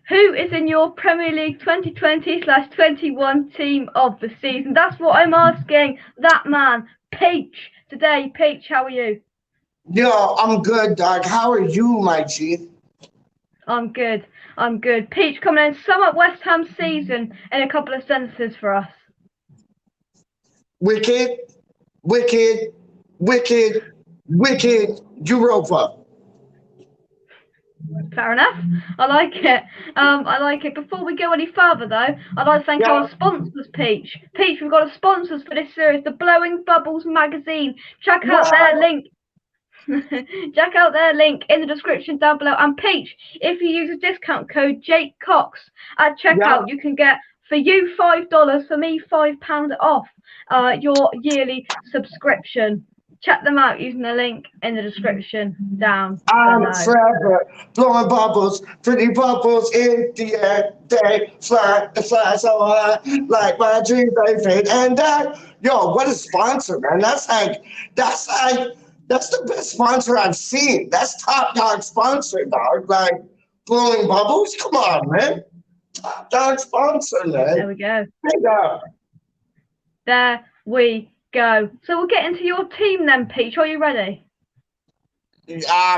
Who is in your Premier League 2020/21 team of the season? That's what I'm asking that man, Peach. Today, Peach, how are you? Yo, I'm good, dog. How are you, my G? I'm good. Peach, come in and sum up West Ham's season in a couple of sentences for us. Wicked, wicked, wicked, wicked Europa. Fair enough. I like it. I like it. Before we go any further, though, I'd like to thank our sponsors, Peach. Peach, we've got our sponsors for this series, the Blowing Bubbles magazine. Check out their link. Check out their link in the description down below. And Peach, if you use a discount code Jake Cox at checkout, you can get for you $5, for me £5 off your yearly subscription. Check them out using the link in the description down below. Forever blowing bubbles, pretty bubbles in the air. They fly so high, like my dreams they fade and die. Yo, what a sponsor, man! That's the best sponsor I've seen. That's top dog sponsor, dog. Like blowing bubbles. Come on, man. Top dog sponsor, man. There we go. Big up. There we go. So we'll get into your team then, Peach. Are you ready?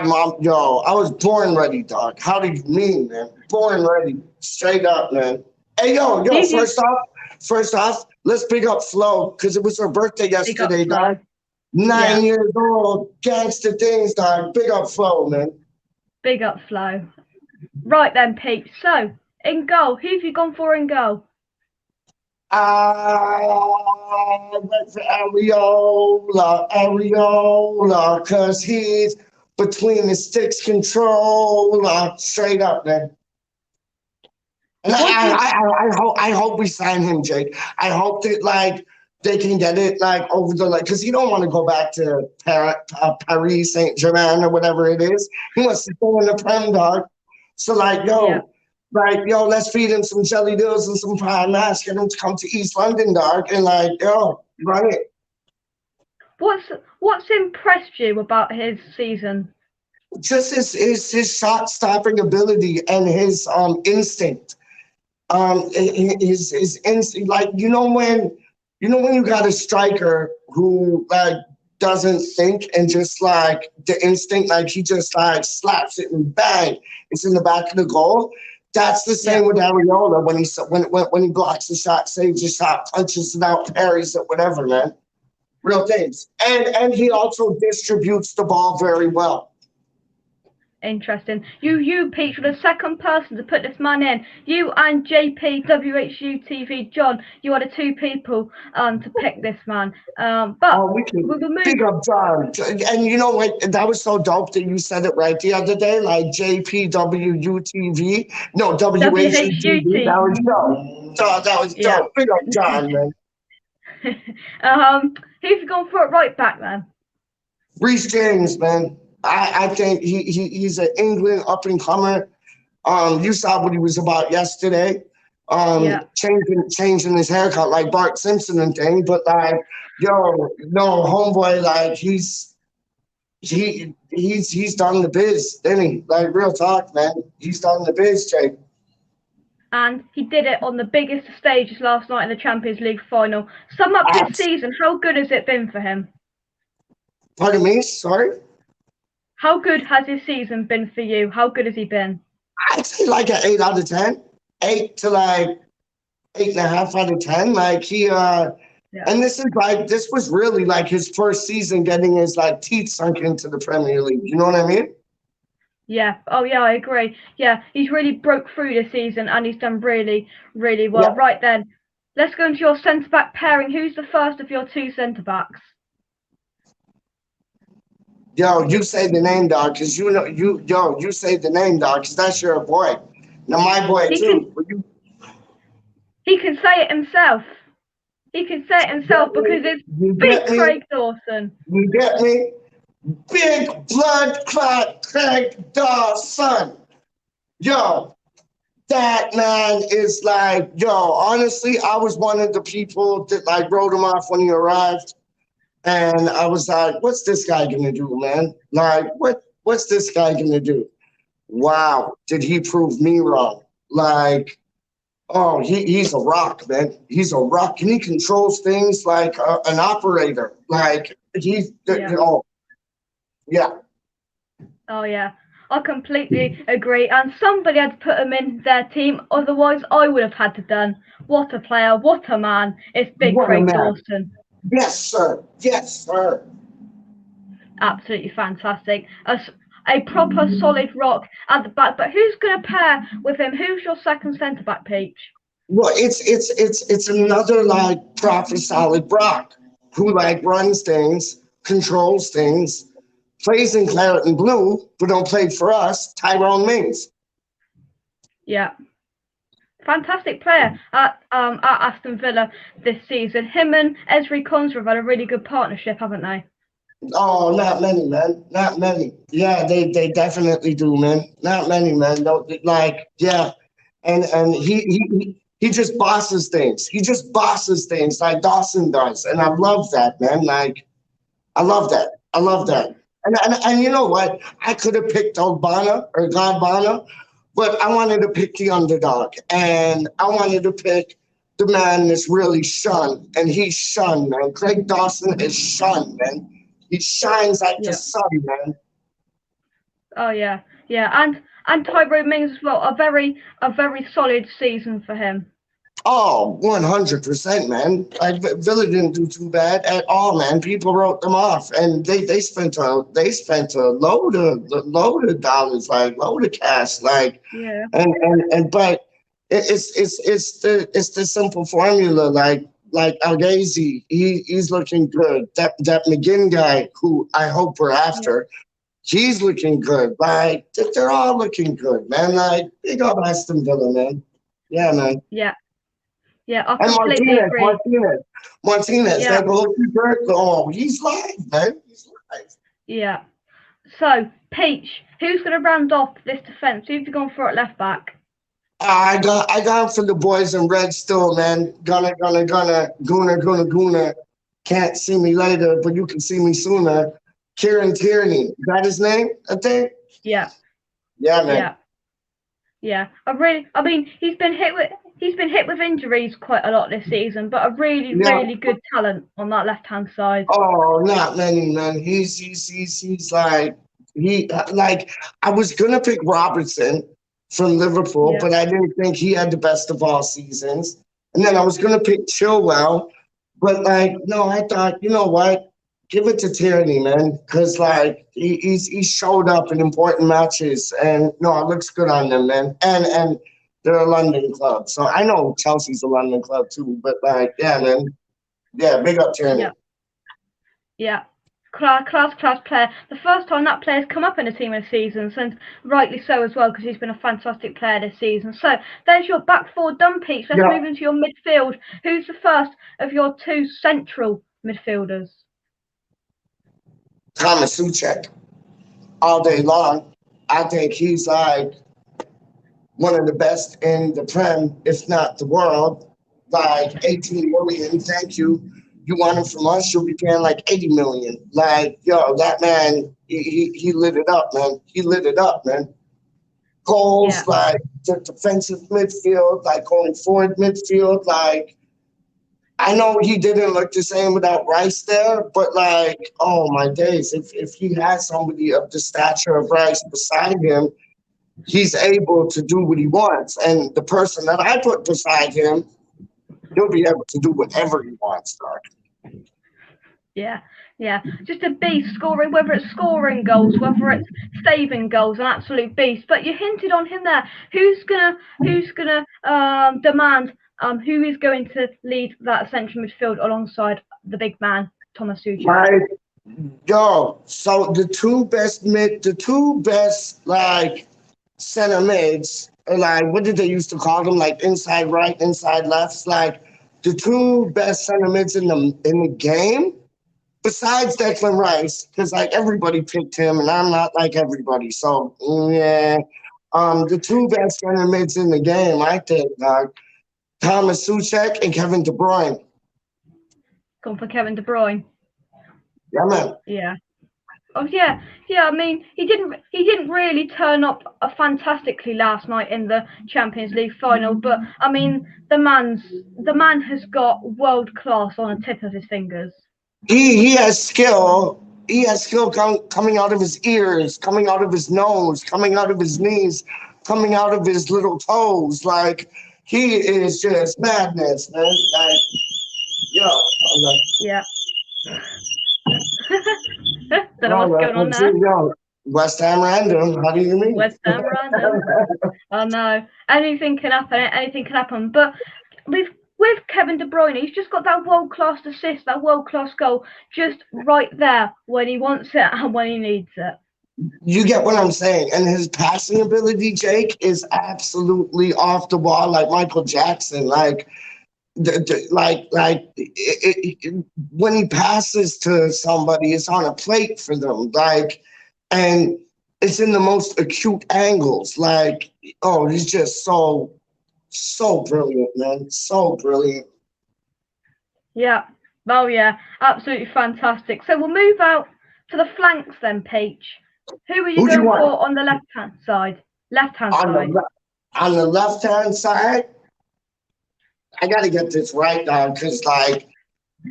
Mom, yo, I was born ready, dog. How do you mean, man? Born ready. Straight up, man. Hey, yo, first off, let's big up Flo, because it was her birthday yesterday, dog. 9 years old, gangster things, dog. Big up Flo, man. Big up Flo. Right then, Peach. So, in goal, who have you gone for in goal? I went for Areola, because he's between the sticks controller. Straight up, man. And I hope we sign him, Jake. I hope that, like, they can get it, like, over the, like, because he don't want to go back to Paris Saint-Germain or whatever it is. He wants to go in the Prem, dog. So, like, let's feed him some jelly doos and some fried mash. Get him to come to East London, dog, and like, run it. What's impressed you about his season? Just his shot stopping ability and his instinct. His instinct, like when you got a striker who like doesn't think and just like the instinct, like he just like slaps it and bang, it's in the back of the goal. That's the same with Areola when he blocks the shot, saves the shot, punches it out, parries it, whatever, man. Real things. And he also distributes the ball very well. Interesting. You, Peach, were the second person to put this man in. You and JP WHU TV John, you are the two people to pick this man. We can big up John. And you know what? That was so dope that you said it right the other day, like JPWU TV. No, WHU TV. That was dope. That was dope. Big up John, man. Who's gone for it right back then? Reece James, man. I think he's an England up and comer. You saw what he was about yesterday. Changing his haircut like Bart Simpson and thing, but like, homeboy, like he's done the biz, didn't he? Like real talk, man. He's done the biz, Jake. And he did it on the biggest of stages last night in the Champions League final. Sum up his season. How good has it been for him? Pardon me, sorry? How good has his season been for you? How good has he been? I'd say like an 8 out of 10. 8 to like 8.5 out of 10. Like he and this was really like his first season getting his like teeth sunk into the Premier League. You know what I mean? Yeah. Oh yeah, I agree. Yeah, he's really broke through this season and he's done really, really well. Yeah. Right then, let's go into your centre back pairing. Who's the first of your two centre backs? Yo, you say the name, dog, because you say the name, dog, because that's your boy. Now my boy too. He can say it himself. He can say it himself because it's big Craig Dawson. You get me? Big blood clot Craig Dawson. Yo, that man is like, honestly, I was one of the people that like wrote him off when he arrived. And I was like, what's this guy going to do, man? Like, what's this guy going to do? Wow, did he prove me wrong? Like, oh, he's a rock, man. He's a rock, and he controls things like an operator. Like oh yeah. Oh yeah, I completely agree. And somebody had to put him in their team, otherwise I would have had to done. What a player! What a man! It's Big What a Craig man. Dawson. Yes, sir. Yes, sir. Absolutely fantastic. A proper solid rock at the back. But who's going to pair with him? Who's your second centre back, Peach? Well, it's another like proper solid rock who like runs things, controls things, plays in claret and blue, but don't play for us. Tyrone Mings. Yeah. Fantastic player at Aston Villa this season. Him and Ezri Konsa have had a really good partnership, haven't they? Oh, not many, man. Not many. Yeah, they definitely do, man. Not many, man. Like, yeah. And he just bosses things. He just bosses things like Dawson does. And I love that, man. Like, I love that. I love that. And you know what? I could have picked Ogbonna or Godbana, but I wanted to pick the underdog. And I wanted to pick the man that's really shunned. And he's shunned, man. Craig Dawson is shunned, man. He shines like the sun, man. Oh yeah, yeah, and Tyrone Mings as well. A very solid season for him. Oh, 100%, man. Like Villa didn't do too bad at all, man. People wrote them off, and they spent a load of dollars, like load of cash, like yeah. And but it's the simple formula, like Algazi, he's looking good. That McGinn guy, who I hope we're after, he's looking good. Like they're all looking good, man. Like big up Aston Villa, man. Yeah, man. Yeah. Yeah, I And completely agree. Martinez, Yeah. that goalkeeper. Oh, he's live, man. He's live. Yeah. So, Peach, who's going to round off this defence? Who've you gone for at left back? I got for the boys in red still, man. Gonna, Guna. Can't see me later, but you can see me sooner. Kieran Tierney, is that his name? I think. Yeah. Yeah, man. Yeah. Yeah. I mean, he's been hit with injuries quite a lot this season, but a really good talent on that left hand side. Oh, not many, man. He's like I was gonna pick Robertson from Liverpool, but I didn't think he had the best of all seasons. And then I was gonna pick Chilwell, but like no, I thought, you know what? Give it to Tierney, man, because like he showed up in important matches, and no, it looks good on them, man. And they're a London club, so I know Chelsea's a London club too. But like, yeah, man, yeah, big up Tierney. Yeah. Class player. The first time that player's come up in a team this season, and rightly so as well, because he's been a fantastic player this season. So there's your back four done, Peach. Let's move into your midfield. Who's the first of your two central midfielders? Tomas Soucek, all day long. I think he's like one of the best in the Prem, if not the world. Like 18 million, thank you. You want him from us, you'll be paying like 80 million. Like, yo, that man, he lit it up, man. He lit it up, man. Goals, like the defensive midfield, like going forward midfield, like I know he didn't look the same without Rice there, but like, oh my days, if he has somebody of the stature of Rice beside him, he's able to do what he wants. And the person that I put beside him, he'll be able to do whatever he wants, dog. Yeah. Just a beast scoring, whether it's scoring goals, whether it's saving goals, an absolute beast. But you hinted on him there. Who's gonna demand who is going to lead that central midfield alongside the big man, Tomas Soucek? Right. Yo, so the two best like center mids, or like what did they used to call them? Like inside right, inside left. Like the two best center mids in the game, besides Declan Rice, because like everybody picked him, and I'm not like everybody. So yeah, the two best center mids in the game, I think, Tomas Soucek and Kevin De Bruyne. Gone for Kevin De Bruyne. Yeah, man. Yeah. Oh yeah, yeah. I mean, he didn't really turn up fantastically last night in the Champions League final, but I mean, the man has got world class on the tip of his fingers. He has skill. He has skill coming out of his ears, coming out of his nose, coming out of his knees, coming out of his little toes. Like, he is just madness, man. Like, yo, Yeah. Don't know what's going on there. Yo, West Ham random. How do you mean? West Ham random. Oh no, anything can happen. Anything can happen. But with Kevin De Bruyne, he's just got that world class assist, that world class goal, just right there when he wants it and when he needs it. You get what I'm saying, and his passing ability, Jake, is absolutely off the wall, like Michael Jackson. Like, when he passes to somebody, it's on a plate for them. Like, and it's in the most acute angles. Like, oh, he's just so brilliant, man. So brilliant. Yeah. Oh yeah, absolutely fantastic. So we'll move out to the flanks then, Peach. Who are you going for on the left-hand side? Left-hand side. On the left-hand side, I got to get this right, dog, because, like,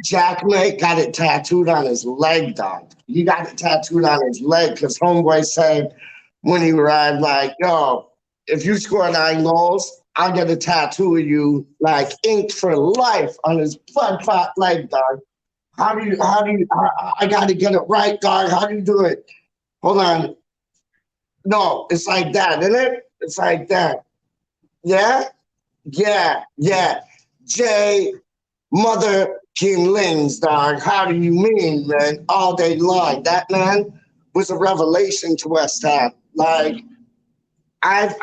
Jack Mate got it tattooed on his leg, dog. He got it tattooed on his leg because homeboy said when he arrived, like, yo, if you score 9 goals, I'll get a tattoo of you, like, inked for life on his blood clot leg, dog. How do you, I got to get it right, dog. How do you do it? Hold on. No, it's like that, isn't it? It's like that. Yeah? Yeah. J. Mother King Lings, dog. How do you mean, man? All day long. That man was a revelation to West Ham. Like, I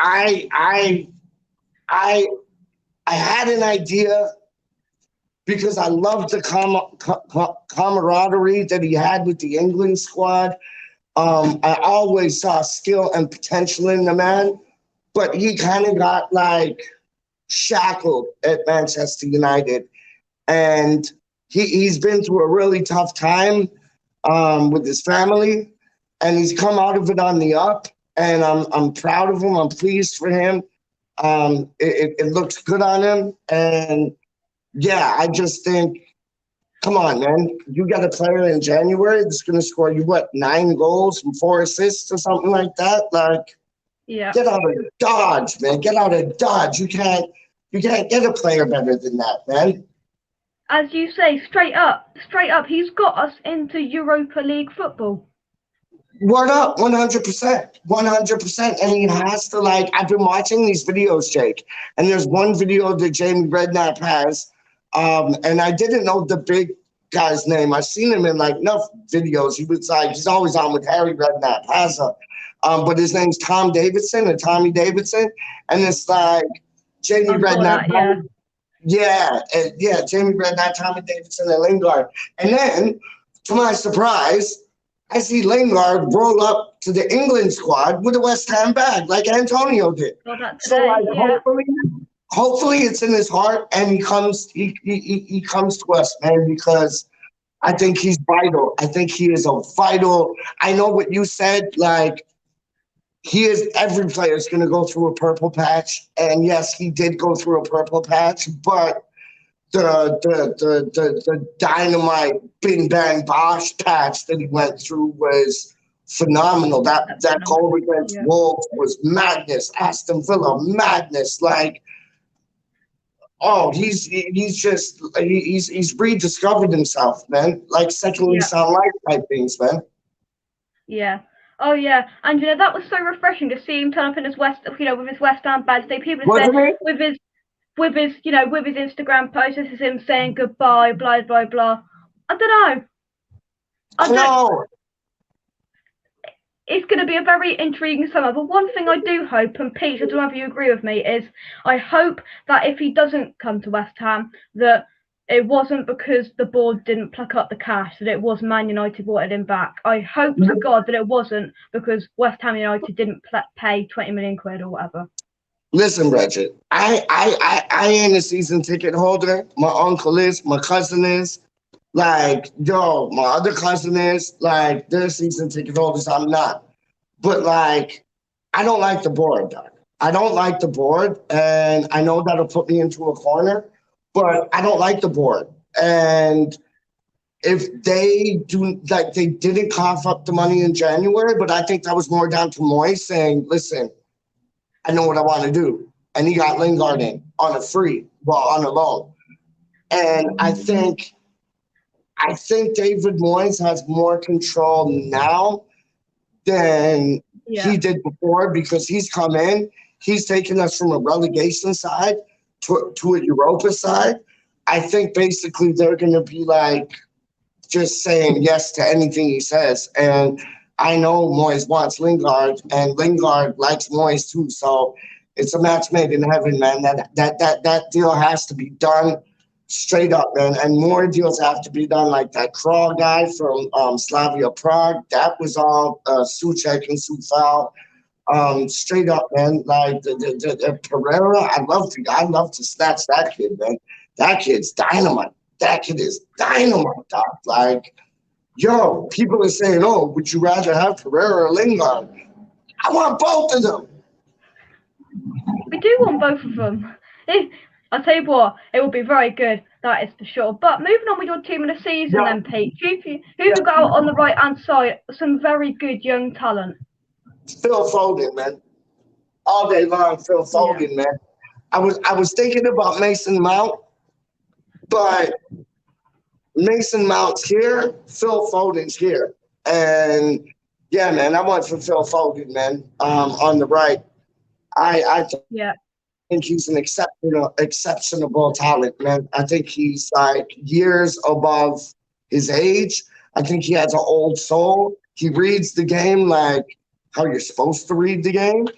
had an idea because I loved the camaraderie that he had with the England squad. I always saw skill and potential in the man, but he kind of got, like, shackled at Manchester United. And he's been through a really tough time with his family, and he's come out of it on the up. And I'm proud of him. I'm pleased for him. It looks good on him. And yeah, I just think, come on, man. You got a player in January that's going to score you, 9 goals and 4 assists or something like that? Like, yeah. Get out of Dodge, man. Get out of Dodge. You can't get a player better than that, man. As you say, straight up, he's got us into Europa League football. Word up, 100%. And he has to, like, I've been watching these videos, Jake, and there's one video that Jamie Redknapp has, and I didn't know the big guy's name. I've seen him in, like, enough videos. He was, like, he's always on with Harry Redknapp, but his name's Tommy Davidson, and it's like Jamie Redknapp. Yeah, Jamie Redknapp, Tommy Davidson, and Lingard. And then, to my surprise, I see Lingard roll up to the England squad with a West Ham bag, like Antonio did. So, like, hopefully it's in his heart, and he comes to us, man, because I think he's vital. I think he is a vital. I know what you said, like, every player is going to go through a purple patch, and yes, he did go through a purple patch, but the dynamite bing bang bosh patch that he went through was phenomenal. That goal against Wolves was madness. Aston Villa, madness. Like, oh, he's rediscovered himself, man. Like, second lease on life type things, man. Yeah. Oh yeah, and that was so refreshing to see him turn up in his with his West Ham badge. People said with his Instagram post, this is him saying goodbye, blah blah blah. I don't know. It's going to be a very intriguing summer. But one thing I do hope, and Pete, I don't know if you agree with me, is I hope that if he doesn't come to West Ham, that it wasn't because the board didn't pluck up the cash, that it was Man United wanted him back. I hope to God that it wasn't because West Ham United didn't pay 20 million quid or whatever. Listen, Bridget, I ain't a season ticket holder. My uncle is, my cousin is. Like, yo, my other cousin is, like, they're season ticket holders, I'm not. But, like, I don't like the board, Doug. I don't like the board, and I know that'll put me into a corner, but I don't like the board. And if they do, like, they didn't cough up the money in January, but I think that was more down to Moyes saying, listen, I know what I want to do. And he got Lingard in on a free, well, on a loan. And I think David Moyes has more control now than he did before because he's come in, he's taken us from a relegation side to a Europa side. I think basically they're going to be like just saying yes to anything he says. And I know Moyes wants Lingard, and Lingard likes Moyes too. So it's a match made in heaven, man. That deal has to be done straight up, man. And more deals have to be done, like that Crawl guy from Slavia Prague. That was all Soucek and Soufal. Straight up, man. Like the Pereira, I'd love to snatch that kid, man. That kid's dynamite. That kid is dynamite, dog. Like, yo, people are saying, oh, would you rather have Pereira or Lingard? I want both of them. We do want both of them. I'll tell you what, it will be very good, that is for sure. But moving on with your team of the season then, Pete. Who've got out on the right-hand side? Some very good young talent. Phil Foden, man. All day long, Phil Foden, man. I was thinking about Mason Mount, but Mason Mount's here, Phil Foden's here. And yeah, man, I went for Phil Foden, man, on the right. I think he's an exceptional talent, man. I think he's like years above his age. I think he has an old soul. He reads the game like how you're supposed to read the game.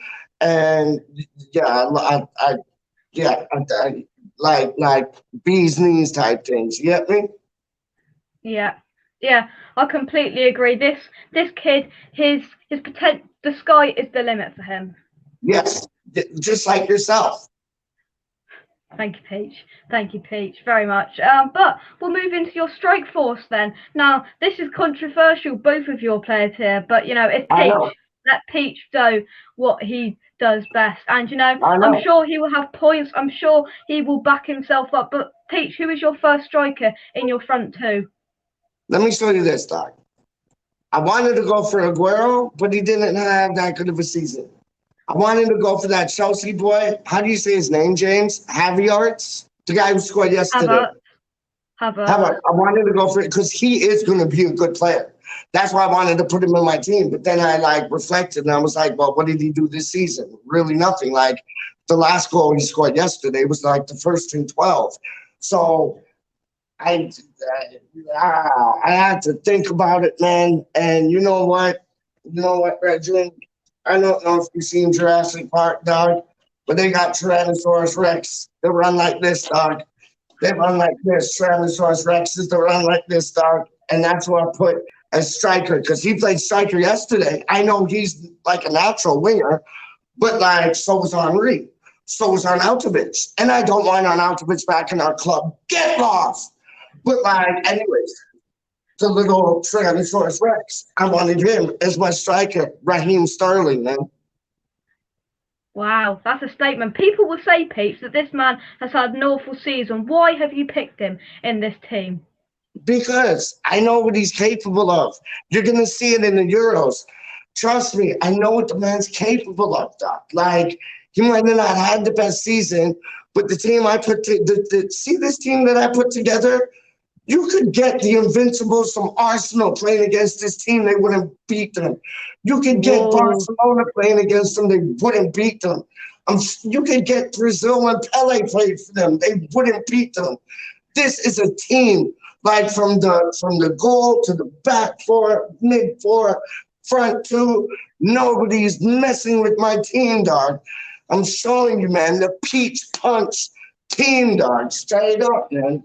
And yeah, I like bees knees type things. You get me? Yeah, I completely agree. This kid, his potential, the sky is the limit for him. Yes, just like yourself. Thank you, Peach. Thank you, Peach, very much. But we'll move into your strike force then. Now, this is controversial, both of your players here, but you know, it's Peach. Let Peach do what he does best. And you know, I'm sure he will have points. I'm sure he will back himself up. But Peach, who is your first striker in your front two? Let me show you this, Doc. I wanted to go for Aguero, but he didn't have that good of a season. I wanted to go for that Chelsea boy. How do you say his name, James? Havertz? The guy who scored yesterday. Havertz. I wanted to go for it because he is going to be a good player. That's why I wanted to put him in my team. But then I like reflected and I was like, well, what did he do this season? Really nothing. Like the last goal he scored yesterday was like the first in 12. So I had to think about it, man. And you know what? Reggie? I don't know if you've seen Jurassic Park, dog, but they got Tyrannosaurus Rex. They run like this, dog. They run like this. Tyrannosaurus Rexes, they run like this, dog. And that's what I put as striker, because he played striker yesterday. I know he's like a natural winger, but like so was Henry. So was Arnautovic. And I don't want Arnautovic back in our club. Get lost. But like, anyways, the little Tyrannosaurus Rex, I wanted him as my striker, Raheem Sterling, man. Wow, that's a statement. People will say, Pete, that this man has had an awful season. Why have you picked him in this team? Because I know what he's capable of. You're going to see it in the Euros. Trust me, I know what the man's capable of, Doc. Like, he might have not had the best season, but the team I put see this team that I put together? You could get the Invincibles from Arsenal playing against this team, they wouldn't beat them. You could get Barcelona playing against them, they wouldn't beat them. You could get Brazil and Pele played for them, they wouldn't beat them. This is a team, like from the goal to the back four, mid four, front two. Nobody's messing with my team, dog. I'm showing you, man, the peach punch team, dog. Straight up, man.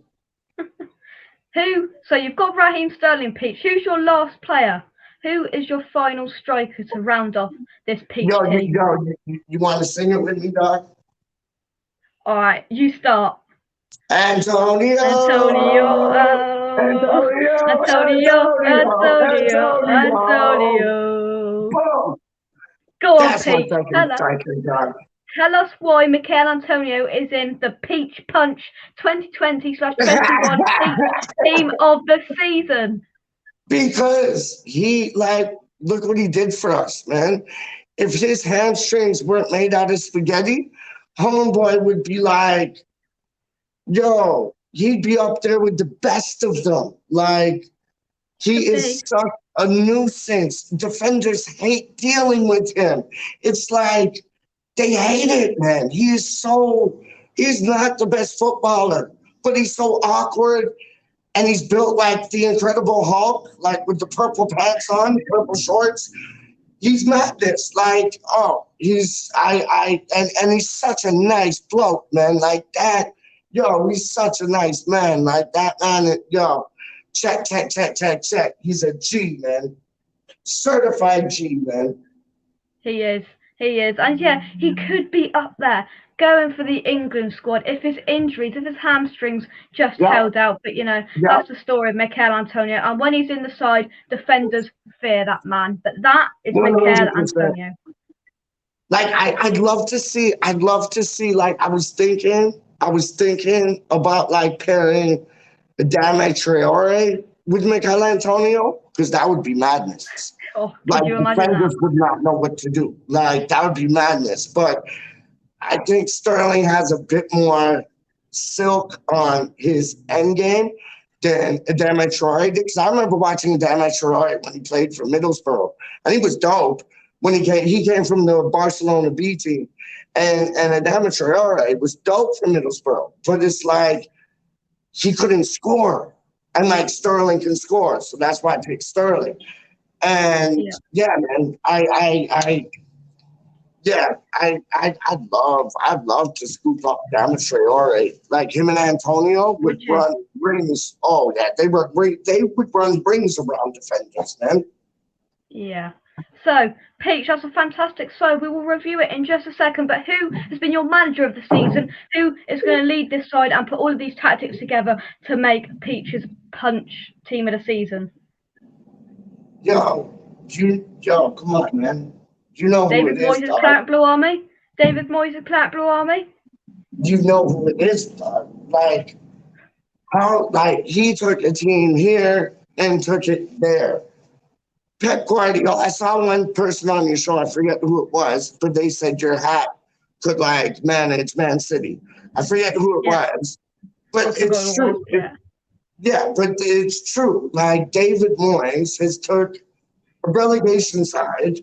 So you've got Raheem Sterling, Peach. Who's your last player? Who is your final striker to round off this Peach team? You want to sing it with me, dog? All right, you start. Antonio. Antonio. Boom. Go on, That's my Pete. second striker, dog. Tell us why Mikel Antonio is in the Peach Punch 2020/21 Peach Team of the Season. Because he, like, look what he did for us, man. If his hamstrings weren't made out of spaghetti, homeboy would be like, yo, he'd be up there with the best of them. Like, he is such a nuisance. Defenders hate dealing with him. It's like they hate it, man. He's not the best footballer, but he's so awkward. And he's built like the Incredible Hulk, like with the purple pants on, purple shorts. He's madness. Like, he's he's such a nice bloke, man. Like that, yo, he's such a nice man. Like that man, yo, check. He's a G, man. Certified G, man. He is. And yeah, he could be up there going for the England squad if his injuries, if his hamstrings just held out. But, that's the story of Mikel Antonio. And when he's in the side, defenders fear that man. But that is 100%. Mikel Antonio. Like, I'd love to see, like, I was thinking about, like, pairing Adama Traore with Mikel Antonio, because that would be madness. Oh, like, could you imagine defenders that? would not know what to do. Like, that would be madness. But I think Sterling has a bit more silk on his end game than Adama Traore did. Because I remember watching Adama Traore when he played for Middlesbrough, and he was dope when he came from the Barcelona B team. And Adama Traore was dope for Middlesbrough. But it's like he couldn't score. And like Sterling can score. So that's why I picked Sterling. And man, I'd love to scoop up Adama Traore. Like him and Antonio would run rings. Oh yeah, they would run rings around defenders, man. Yeah. So, Peach, that's a fantastic side. We will review it in just a second. But who has been your manager of the season? Who is going to lead this side and put all of these tactics together to make Peach's Punch Team of the Season? Yo, come on, man. You know who it is, David Moyes' Planet Blue Army? David Moyes' Planet Blue Army? You know who it is, dog. Like, how, like, he took a team here and took it there. Pep Guardiola, I saw one person on your show, I forget who it was, but they said your hat could, like, manage Man City. I forget who it was, but it's true. But it's true. Like, David Moyes has took a relegation side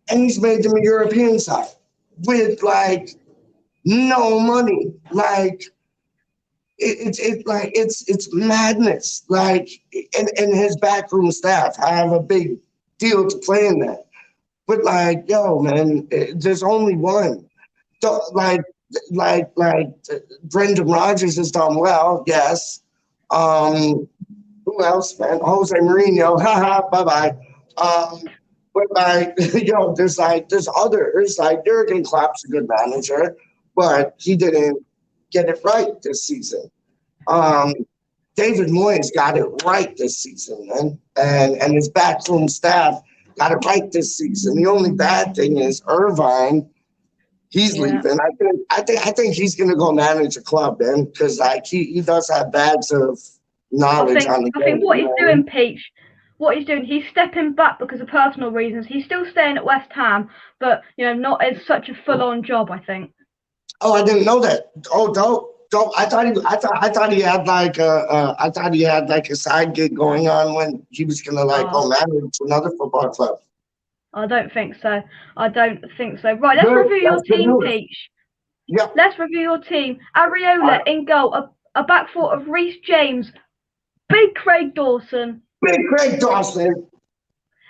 and he's made them a European side with, like, no money. Like, it's madness. Like, and his backroom staff have a big deal to play in that. But like, yo, man, there's only one. Like Brendan Rodgers has done well, yes. Who else, man? Jose Mourinho, haha, bye-bye. But like, yo, there's others. Like Jurgen Klopp's a good manager, but he didn't get it right this season. David Moyes got it right this season, man, and his backroom staff got it right this season. The only bad thing is Irvine. He's leaving. I think he's gonna go manage a club, man, because like he does have bags of knowledge on the game. I think what he's doing, Peach, he's stepping back because of personal reasons. He's still staying at West Ham, but not as such a full-on job, I think. Oh, I didn't know that. Oh, dope. I thought he had like a side gig going on when he was gonna go manage another football club. I don't think so. Right, let's review your team, Peach. Yeah. Let's review your team. Areola in goal, a back four of Reece James, Big Craig Dawson,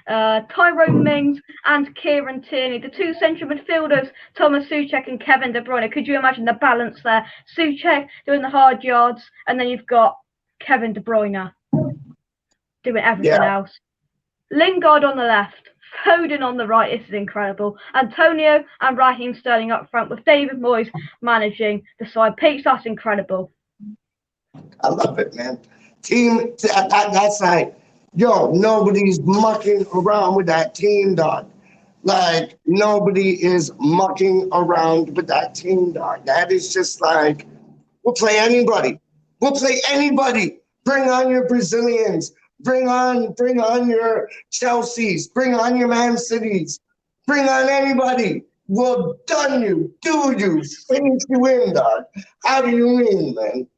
Tyrone Mings and Kieran Tierney. The two central midfielders, Tomas Soucek and Kevin De Bruyne. Could you imagine the balance there? Soucek doing the hard yards, and then you've got Kevin De Bruyne doing everything else. Lingard on the left, Foden on the right, this is incredible. Antonio and Raheem Sterling up front with David Moyes managing the side. Peach, that's incredible. I love it, man. Team, that's like, yo, nobody's mucking around with that team, dog. Like, nobody is mucking around with that team, dog. That is just like, we'll play anybody. We'll play anybody. Bring on your Brazilians. Bring on your Chelseas. Bring on your Man Cities. Bring on anybody. We'll done you, do you, finish you in, dog. How do you mean, man?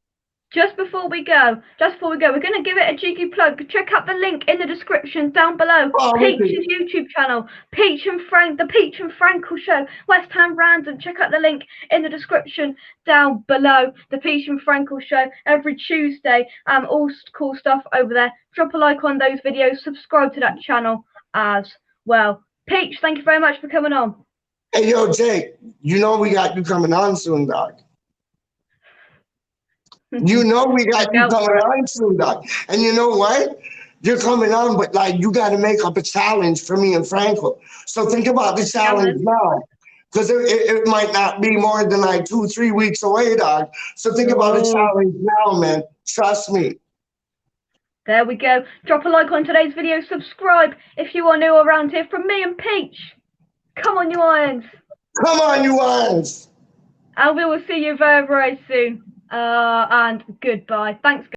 Just before we go, we're going to give it a cheeky plug. Check out the link in the description down below. Peach's YouTube channel, Peach and Frank, the Peach and Frankel Show, West Ham Random. Check out the link in the description down below. The Peach and Frankel Show every Tuesday. All cool stuff over there. Drop a like on those videos. Subscribe to that channel as well. Peach, thank you very much for coming on. Hey, yo, Jake, you know we got you coming on soon, dog. You know we got you coming on soon, dog. And you know what? You're coming on, but like you got to make up a challenge for me and Franco. So think about the challenge now, because it might not be more than like 2-3 weeks away, dog. So think about the challenge now, man. Trust me. There we go. Drop a like on today's video. Subscribe if you are new around here. From me and Peach. Come on, you Irons. Come on, you Irons. And we will see you very, very soon. And goodbye. Thanks, guys.